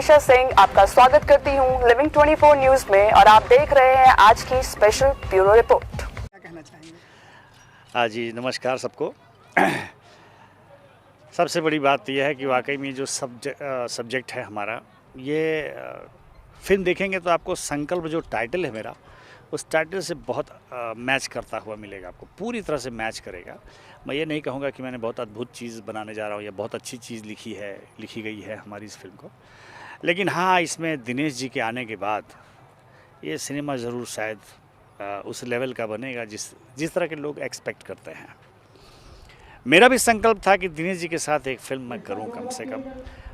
मनीषा सिंह आपका स्वागत करती हूं लिविंग 24 न्यूज में और आप देख रहे हैं आज की स्पेशल ब्यूरो रिपोर्ट। क्या कहना चाहेंगे? हाँ जी, नमस्कार सबको। सबसे बड़ी बात यह है कि वाकई में जो सब्जेक्ट है हमारा ये फिल्म देखेंगे तो आपको संकल्प जो टाइटल है मेरा, उस टाइटल से बहुत मैच करता हुआ मिलेगा, आपको पूरी तरह से मैच करेगा। मैं ये नहीं कहूँगा कि मैंने बहुत अद्भुत चीज़ बनाने जा रहा हूँ या बहुत अच्छी चीज़ लिखी गई है हमारी इस फिल्म को, लेकिन हाँ, इसमें दिनेश जी के आने के बाद ये सिनेमा ज़रूर शायद उस लेवल का बनेगा जिस तरह के लोग एक्सपेक्ट करते हैं। मेरा भी संकल्प था कि दिनेश जी के साथ एक फ़िल्म मैं करूं कम से कम,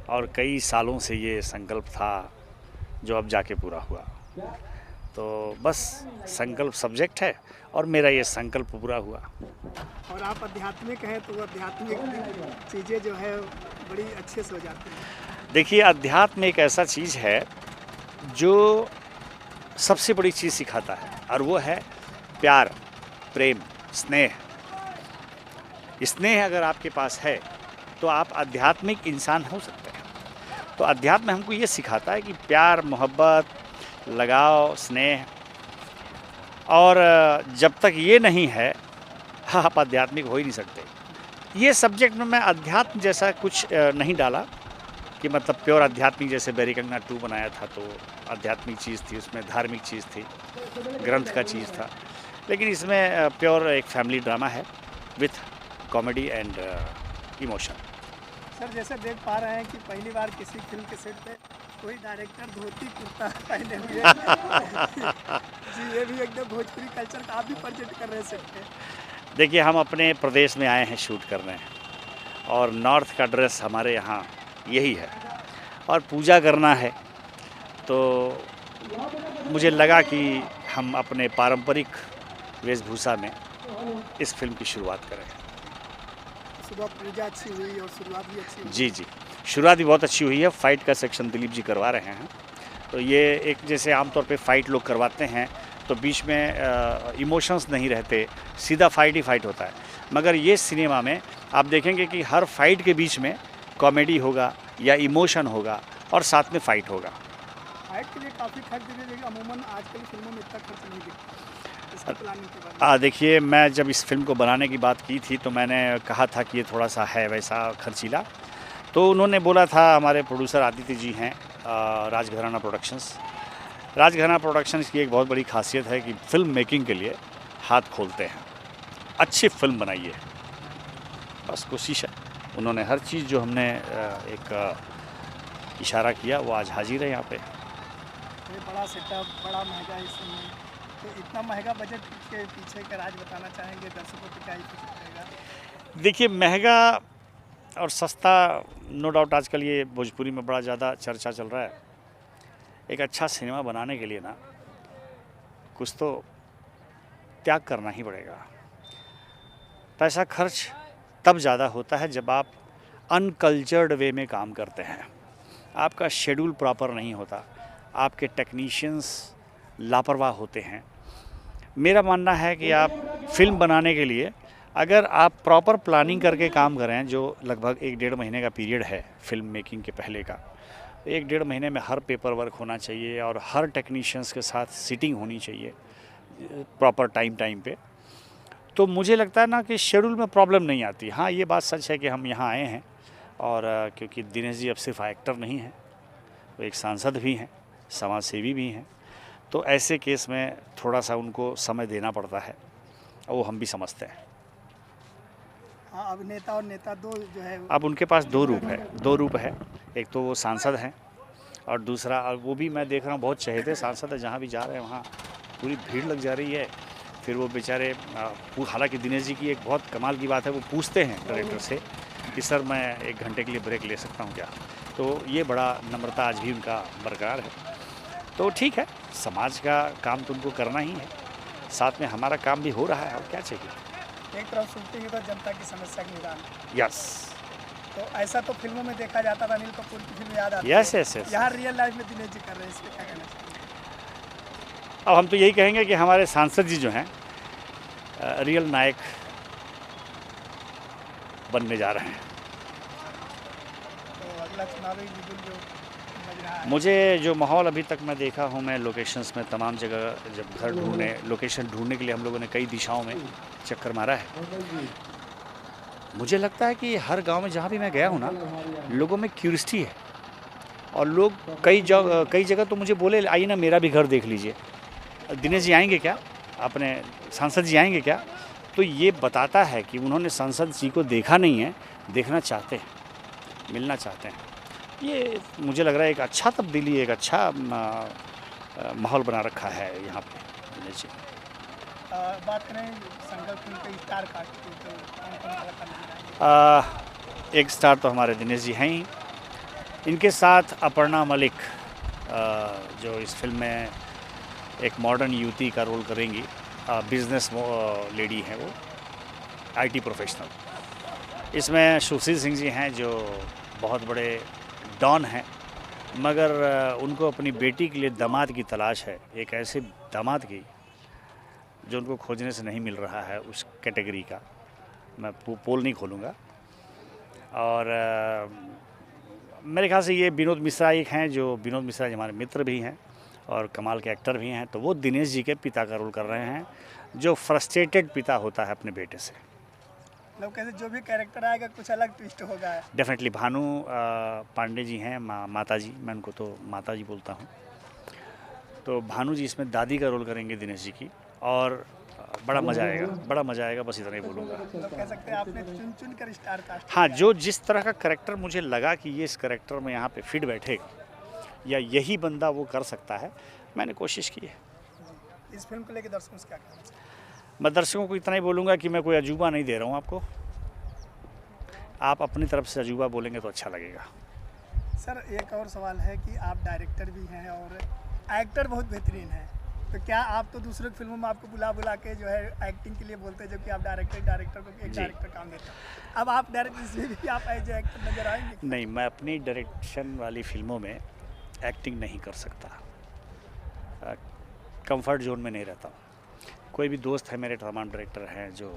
और कई सालों से ये संकल्प था जो अब जाके पूरा हुआ। तो बस संकल्प सब्जेक्ट है और मेरा ये संकल्प पूरा हुआ। और आप आध्यात्मिक हैं तो आध्यात्मिक चीज़ें जो है बड़ी अच्छे से हो जाती हैं। देखिए, अध्यात्म एक ऐसा चीज़ है जो सबसे बड़ी चीज़ सिखाता है, और वो है प्यार, प्रेम, स्नेह। स्नेह अगर आपके पास है तो आप आध्यात्मिक इंसान हो सकते हैं। तो अध्यात्म हमको ये सिखाता है कि प्यार, मोहब्बत, लगाव, स्नेह, और जब तक ये नहीं है आप आध्यात्मिक हो ही नहीं सकते। ये सब्जेक्ट में मैं अध्यात्म जैसा कुछ नहीं डाला कि मतलब प्योर आध्यात्मिक, जैसे बैरी कंगना 2 बनाया था तो आध्यात्मिक चीज़ थी, उसमें धार्मिक चीज़ थी, ग्रंथ का चीज़ था। लेकिन इसमें प्योर एक फैमिली ड्रामा है with comedy and emotion. Sir, जैसे देख पा रहे हैं कि पहली बार किसी फिल्म के सेट पे कोई डायरेक्टर धोती कुर्ता पहने हुए जी, ये भी एकदम भोजपुरी कल्चर का आप भी प्रेजेंट कर रहे हैं सेट पे। देखिए, हम अपने प्रदेश में आए हैं शूट करने, और नॉर्थ का ड्रेस हमारे यहाँ यही है, और पूजा करना है तो मुझे लगा कि हम अपने पारंपरिक वेशभूषा में इस फिल्म की शुरुआत करें। सुबह पूजा अच्छी हुई और शुरुआत भी अच्छी हुई। जी, शुरुआत भी बहुत अच्छी हुई है। फ़ाइट का सेक्शन दिलीप जी करवा रहे हैं। तो ये एक, जैसे आमतौर पे फ़ाइट लोग करवाते हैं तो बीच में इमोशंस नहीं रहते, सीधा फ़ाइट ही फ़ाइट होता है। मगर ये सिनेमा में आप देखेंगे कि हर फाइट के बीच में कॉमेडी होगा या इमोशन होगा और साथ में फ़ाइट होगा। फाइट के लिए काफ़ी खर्च दिए, लेकिन अमूमन आजकल फिल्मों में इतना खर्च नहीं दिखता। इसकी प्लानिंग के बाद देखिए, मैं जब इस फिल्म को बनाने की बात की थी तो मैंने कहा था कि ये थोड़ा सा है वैसा खर्चीला। तो उन्होंने बोला था, हमारे प्रोड्यूसर आदित्य जी हैं, राजघराना प्रोडक्शंस। राजघराना प्रोडक्शंस की एक बहुत बड़ी खासियत है कि फ़िल्म मेकिंग के लिए हाथ खोलते हैं। अच्छी फिल्म बनाइए, बस कोशिश है। उन्होंने हर चीज़ जो हमने एक इशारा किया वो आज हाजिर है यहाँ पे। ये बड़ा सेटअप, बड़ा महंगा इस समय, तो इतना महंगा बजट के पीछे का राज बताना चाहेंगे दर्शकों को, क्या ही कुछ रहेगा? देखिए, महंगा और सस्ता नो डाउट आजकल ये भोजपुरी में बड़ा ज़्यादा चर्चा चल रहा है। एक अच्छा सिनेमा बनाने के लिए ना कुछ तो त्याग करना ही पड़ेगा। पैसा खर्च तब ज़्यादा होता है जब आप अनकल्चर्ड वे में काम करते हैं, आपका शेड्यूल प्रॉपर नहीं होता, आपके टेक्नीशियंस लापरवाह होते हैं। मेरा मानना है कि आप फिल्म बनाने के लिए अगर आप प्रॉपर प्लानिंग करके काम करें, जो लगभग 1-1.5 महीने का पीरियड है फिल्म मेकिंग के पहले का, 1-1.5 महीने में हर पेपर वर्क होना चाहिए और हर टेक्नीशियंस के साथ सीटिंग होनी चाहिए प्रॉपर टाइम पे, तो मुझे लगता है ना कि शेड्यूल में प्रॉब्लम नहीं आती। हाँ, ये बात सच है कि हम यहाँ आए हैं और क्योंकि दिनेश जी अब सिर्फ एक्टर नहीं हैं, वो एक सांसद भी हैं, समाज सेवी भी हैं, तो ऐसे केस में थोड़ा सा उनको समय देना पड़ता है, और वो हम भी समझते हैं। हाँ, अभिनेता और नेता दो जो है, अब उनके पास 2 रूप है। एक तो वो सांसद हैं और दूसरा, और वो भी मैं देख रहा हूँ बहुत चहेते सांसद है, जहाँ भी जा रहे हैं वहाँ पूरी भीड़ लग जा रही है। फिर वो बेचारे, हालांकि दिनेश जी की एक बहुत कमाल की बात है, वो पूछते हैं डायरेक्टर से कि सर मैं 1 घंटे के लिए ब्रेक ले सकता हूँ क्या? तो ये बड़ा नम्रता आज भी उनका बरकरार है। तो ठीक है, समाज का काम तो उनको करना ही है, साथ में हमारा काम भी हो रहा है, और क्या चाहिए। एक तरफ सुनते ही तो जनता की समस्या के निदान। यस, तो ऐसा तो फिल्मों में देखा जाता था, अनिल कपूर की फिल्म याद आती यस है। Yes yes. यहाँ रियल लाइफ में दिनेश जी कर रहे हैं, इस पर क्या कहना चाहिए? अब हम तो यही कहेंगे कि हमारे सांसद जी जो हैं रियल नायक बनने जा रहे हैं। तो अगला चुनावी बिगुल जो रहा है? मुझे जो माहौल अभी तक मैं देखा हूँ, मैं लोकेशंस में तमाम जगह जब घर ढूंढने लोकेशन ढूंढने के लिए हम लोगों ने कई दिशाओं में चक्कर मारा है, मुझे लगता है कि हर गांव में जहाँ भी मैं गया हूँ ना, लोगों में क्यूरियोसिटी है और लोग कई जगह तो मुझे बोले आइए ना मेरा भी घर देख लीजिए, दिनेश जी आएंगे क्या, अपने सांसद जी आएंगे क्या। तो ये बताता है कि उन्होंने सांसद जी को देखा नहीं है, देखना चाहते हैं, मिलना चाहते हैं। ये मुझे लग रहा है एक अच्छा तब्दीली, एक अच्छा माहौल बना रखा है यहाँ पे दिनेश जी। बात करें संकल्प फिल्म के स्टार कास्ट की, तो कौन कौन कलाकार नजर आएंगे? एक स्टार तो हमारे दिनेश जी हैं ही, इनके साथ अपर्णा मलिक जो इस फिल्म में एक मॉडर्न युवती का रोल करेंगी, बिजनेस लेडी हैं वो, आईटी प्रोफेशनल। इसमें सुशील सिंह जी हैं जो बहुत बड़े डॉन हैं, मगर उनको अपनी बेटी के लिए दामाद की तलाश है, एक ऐसे दामाद की जो उनको खोजने से नहीं मिल रहा है, उस कैटेगरी का मैं पोल नहीं खोलूँगा। और मेरे ख्याल से ये विनोद मिश्रा एक हैं, जो विनोद मिश्रा जी हमारे मित्र भी हैं और कमाल के एक्टर भी हैं, तो वो दिनेश जी के पिता का रोल कर रहे हैं, जो फ्रस्ट्रेटेड पिता होता है अपने बेटे से। मतलब कैसे जो भी कैरेक्टर आएगा कुछ अलग ट्विस्ट होगा। डेफिनेटली भानु पांडे जी हैं, माता जी, मैं उनको तो माता जी बोलता हूँ, तो भानु जी इसमें दादी का रोल करेंगे दिनेश जी की, और बड़ा मज़ा आएगा, बस इतना ही बोलूँगा। मतलब कह सकते हैं आपने चुन चुन कर स्टार कास्ट। हाँ, जो जिस तरह का करैक्टर मुझे लगा कि ये इस करैक्टर में यहाँ पे फिट बैठेगा या यही बंदा वो कर सकता है, मैंने कोशिश की है। इस फिल्म को लेकर दर्शकों से क्या कहना चाहिए? मैं दर्शकों को इतना ही बोलूँगा कि मैं कोई अजूबा नहीं दे रहा हूँ आपको, आप अपनी तरफ से अजूबा बोलेंगे तो अच्छा लगेगा। सर एक और सवाल है कि आप डायरेक्टर भी हैं और एक्टर बहुत बेहतरीन हैं, तो क्या आप तो दूसरे फिल्मों में आपको बुला के जो है एक्टिंग के लिए बोलते हैं, जबकि आप डायरेक्टर को एक डायरेक्टर काम देते हैं, अब आप डायरेक्ट इसमें भी आप एज एक्टर नजर आएंगे? नहीं, मैं अपनी डायरेक्शन वाली फिल्मों में एक्टिंग नहीं कर सकता, कंफर्ट जोन में नहीं रहता हूँ। कोई भी दोस्त है मेरे तमाम डायरेक्टर हैं जो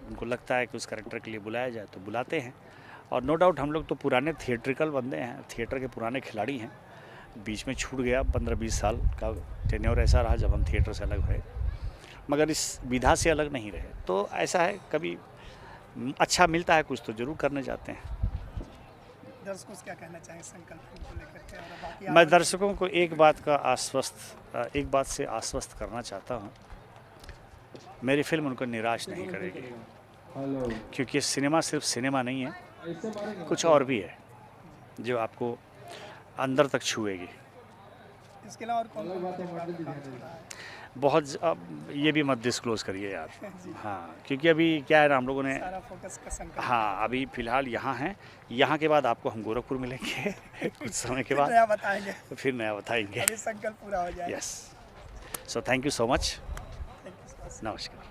उनको लगता है कि उस कैरेक्टर के लिए बुलाया जाए तो बुलाते हैं, और नो डाउट हम लोग तो पुराने थिएट्रिकल बंदे हैं, थिएटर के पुराने खिलाड़ी हैं। बीच में छूट गया 15-20 साल का टेन्योर ऐसा रहा जब हम थिएटर से अलग हुए, मगर इस विधा से अलग नहीं रहे। तो ऐसा है, कभी अच्छा मिलता है कुछ तो ज़रूर करने जाते हैं। दर्शकों से क्या कहना चाहेंगे संकल्प फिल्म को लेकर के? और बाकी मैं दर्शकों को एक बात से आश्वस्त करना चाहता हूँ, मेरी फिल्म उनको निराश नहीं करेगी, क्योंकि सिनेमा सिर्फ सिनेमा नहीं है, कुछ और भी है जो आपको अंदर तक छुएगी। इसके अलावा और कौन-कौन सा काम चल रहा है? बहुत अब ये भी मत डिस्क्लोज़ करिए यार। हाँ, क्योंकि अभी क्या है ना, हम लोगों ने सारा फोकस का संकल्प। हाँ, अभी फ़िलहाल यहाँ हैं, यहाँ के बाद आपको हम गोरखपुर मिलेंगे कुछ समय के फिर बाद, नया बताएंगे, फिर नया बताएंगे। अभी संकल्प पूरा हो जाए। Yes, so thank you so much, thank you so much. नमस्कार।